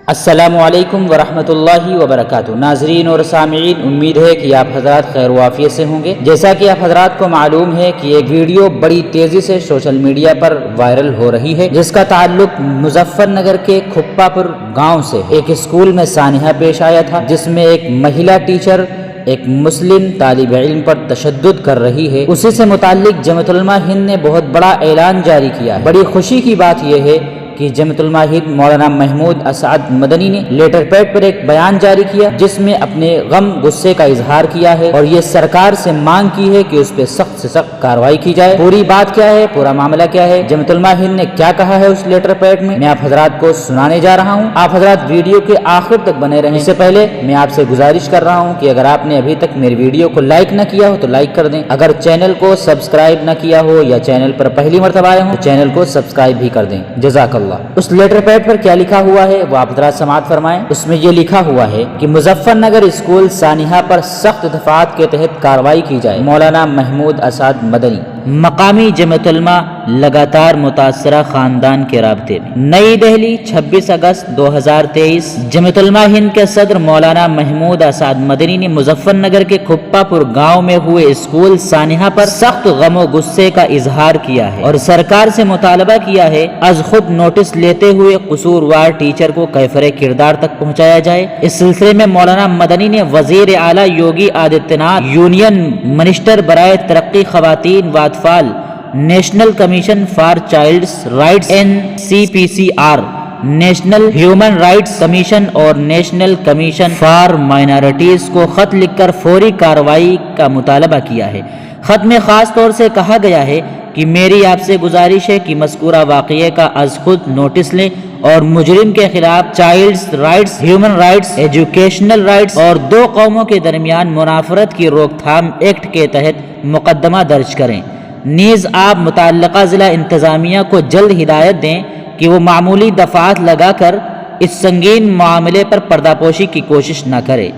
السلام علیکم ورحمۃ اللہ وبرکاتہ۔ ناظرین اور سامعین، امید ہے کہ آپ حضرات خیر و عافیت سے ہوں گے۔ جیسا کہ آپ حضرات کو معلوم ہے کہ ایک ویڈیو بڑی تیزی سے سوشل میڈیا پر وائرل ہو رہی ہے، جس کا تعلق مظفر نگر کے کھپا پور گاؤں سے ایک اسکول میں سانحہ پیش آیا تھا، جس میں ایک مہیلا ٹیچر ایک مسلم طالب علم پر تشدد کر رہی ہے۔ اسی سے متعلق جمعیت علماء ہند نے بہت بڑا اعلان جاری کیا ہے۔ بڑی خوشی کی بات یہ ہے کہ جمعیت علماء ہند مولانا محمود اسعد مدنی نے لیٹر پیڈ پر ایک بیان جاری کیا، جس میں اپنے غم غصے کا اظہار کیا ہے اور یہ سرکار سے مانگ کی ہے کہ اس پہ سخت سے سخت کارروائی کی جائے۔ پوری بات کیا ہے، پورا معاملہ کیا ہے، جمعیت علماء ہند نے کیا کہا ہے اس لیٹر پیڈ میں آپ حضرات کو سنانے جا رہا ہوں۔ آپ حضرات ویڈیو کے آخر تک بنے رہیں۔ اس سے پہلے میں آپ سے گزارش کر رہا ہوں کہ اگر آپ نے ابھی تک میری ویڈیو کو لائک نہ کیا ہو تو لائک کر دیں، اگر چینل کو سبسکرائب نہ کیا ہو یا چینل پر پہلی مرتبہ آئے ہوں تو چینل کو سبسکرائب بھی کر دیں، جزاک اللہ۔ اس لیٹر پیڈ پر کیا لکھا ہوا ہے وہ آپ حضرات سماعت فرمائیں۔ اس میں یہ لکھا ہوا ہے کہ مظفر نگر اسکول سانحہ پر سخت دفعات کے تحت کارروائی کی جائے، مولانا محمود اسعد مدنی۔ مقامی جمعیت علماء لگاتار متاثرہ خاندان کے رابطے میں۔ نئی دہلی، 26 اگست 2023۔ جمعیت علماء ہند کے صدر مولانا محمود اسعد مدنی نے مظفر نگر کے کھپا پور گاؤں میں ہوئے اسکول سانحہ پر سخت غم و غصے کا اظہار کیا ہے اور سرکار سے مطالبہ کیا ہے از خود نوٹس لیتے ہوئے قصوروار ٹیچر کو کیفر کردار تک پہنچایا جائے۔ اس سلسلے میں مولانا مدنی نے وزیر اعلیٰ یوگی آدتیہ ناتھ، یونین منسٹر برائے ترقی خواتین و اطفال، national commission for child's rights NCPCR، national human rights commission اور نیشنل کمیشن فار مائنارٹیز کو خط لکھ کر فوری کارروائی کا مطالبہ کیا ہے۔ خط میں خاص طور سے کہا گیا ہے کہ میری آپ سے گزارش ہے کہ مذکورہ واقعے کا از خود نوٹس لیں اور مجرم کے خلاف child's rights, human rights, educational rights اور دو قوموں کے درمیان منافرت کی روک تھام ایکٹ کے تحت مقدمہ درج کریں۔ نیز آپ متعلقہ ضلع انتظامیہ کو جلد ہدایت دیں کہ وہ معمولی دفعات لگا کر اس سنگین معاملے پر پردہ پوشی کی کوشش نہ کرے۔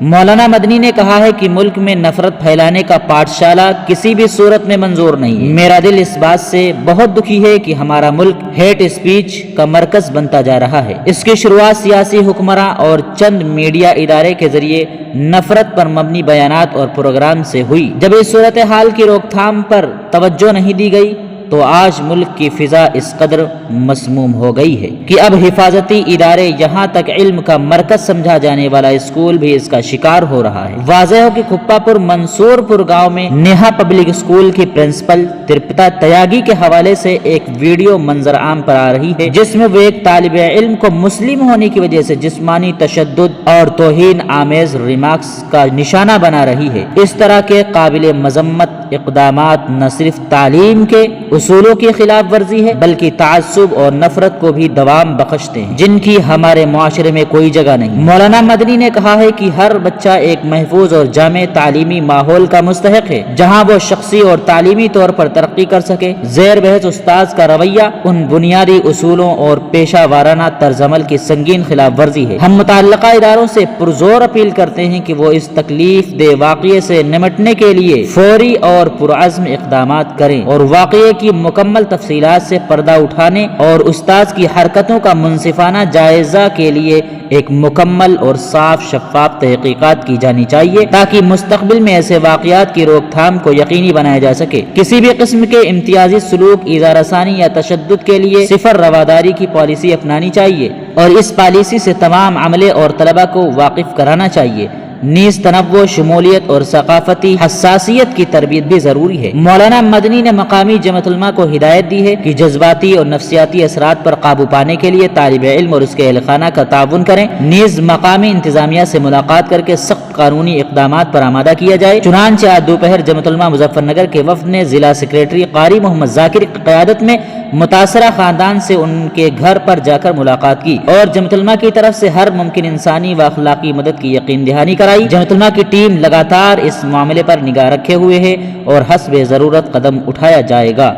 مولانا مدنی نے کہا ہے کہ ملک میں نفرت پھیلانے کا پاٹھشالہ کسی بھی صورت میں منظور نہیں ہے۔ میرا دل اس بات سے بہت دکھی ہے کہ ہمارا ملک ہیٹ اسپیچ کا مرکز بنتا جا رہا ہے۔ اس کی شروعات سیاسی حکمراں اور چند میڈیا ادارے کے ذریعے نفرت پر مبنی بیانات اور پروگرام سے ہوئی۔ جب اس صورتحال کی روک تھام پر توجہ نہیں دی گئی تو آج ملک کی فضا اس قدر مسموم ہو گئی ہے کہ اب حفاظتی ادارے، یہاں تک علم کا مرکز سمجھا جانے والا اسکول بھی اس کا شکار ہو رہا ہے۔ واضح ہو کہ کھپا پور منصور پور گاؤں میں نیہا پبلک اسکول کی پرنسپل ترپتا تیاگی کے حوالے سے ایک ویڈیو منظر عام پر آ رہی ہے، جس میں وہ ایک طالب علم کو مسلم ہونے کی وجہ سے جسمانی تشدد اور توہین آمیز ریمارکس کا نشانہ بنا رہی ہے۔ اس طرح کے قابل مذمت اقدامات نہ صرف تعلیم کے اصولوں کی خلاف ورزی ہے بلکہ تعصب اور نفرت کو بھی دوام بخشتے ہیں، جن کی ہمارے معاشرے میں کوئی جگہ نہیں۔ مولانا مدنی نے کہا ہے کہ ہر بچہ ایک محفوظ اور جامع تعلیمی ماحول کا مستحق ہے جہاں وہ شخصی اور تعلیمی طور پر ترقی کر سکے۔ زیر بحث استاذ کا رویہ ان بنیادی اصولوں اور پیشہ وارانہ طرز عمل کی سنگین خلاف ورزی ہے۔ ہم متعلقہ اداروں سے پرزور اپیل کرتے ہیں کہ وہ اس تکلیف دہ واقعے سے نمٹنے کے لیے فوری اور پرعزم اقدامات کریں اور واقعے کی مکمل تفصیلات سے پردہ اٹھانے اور استاذ کی حرکتوں کا منصفانہ جائزہ کے لیے ایک مکمل اور صاف شفاف تحقیقات کی جانی چاہیے تاکہ مستقبل میں ایسے واقعات کی روک تھام کو یقینی بنایا جا سکے۔ کسی بھی قسم کے امتیازی سلوک، ایذا رسانی یا تشدد کے لیے صفر رواداری کی پالیسی اپنانی چاہیے اور اس پالیسی سے تمام عملے اور طلبہ کو واقف کرانا چاہیے۔ نیز تنوع، شمولیت اور ثقافتی حساسیت کی تربیت بھی ضروری ہے۔ مولانا مدنی نے مقامی جمعیت علماء کو ہدایت دی ہے کہ جذباتی اور نفسیاتی اثرات پر قابو پانے کے لیے طالب علم اور اس کے اہل خانہ کا تعاون کریں۔ نیز مقامی انتظامیہ سے ملاقات کر کے سخت قانونی اقدامات پر آمادہ کیا جائے۔ چنانچہ آج دوپہر جمعیت علماء مظفر نگر کے وفد نے ضلع سیکریٹری قاری محمد ذاکر کی قیادت میں متاثرہ خاندان سے ان کے گھر پر جا کر ملاقات کی اور جمعیت علماء کی طرف سے ہر ممکن انسانی و اخلاقی مدد کی یقین دہانی کرائی۔ جمعیت علماء کی ٹیم لگاتار اس معاملے پر نگاہ رکھے ہوئے ہے اور حسب ضرورت قدم اٹھایا جائے گا۔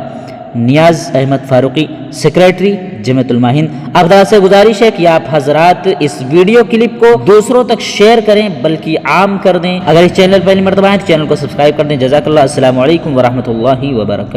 نیاز احمد فاروقی، سیکریٹری جمعیت علماء ہند۔ آپ حضرات سے گزارش ہے کہ آپ حضرات اس ویڈیو کلپ کو دوسروں تک شیئر کریں بلکہ عام کر دیں۔ اگر اس چینل پہلی مرتبہ ہیں تو چینل کو سبسکرائب کر دیں۔ جزاک اللہ۔ السلام علیکم ورحمۃ اللہ وبرکاتہ۔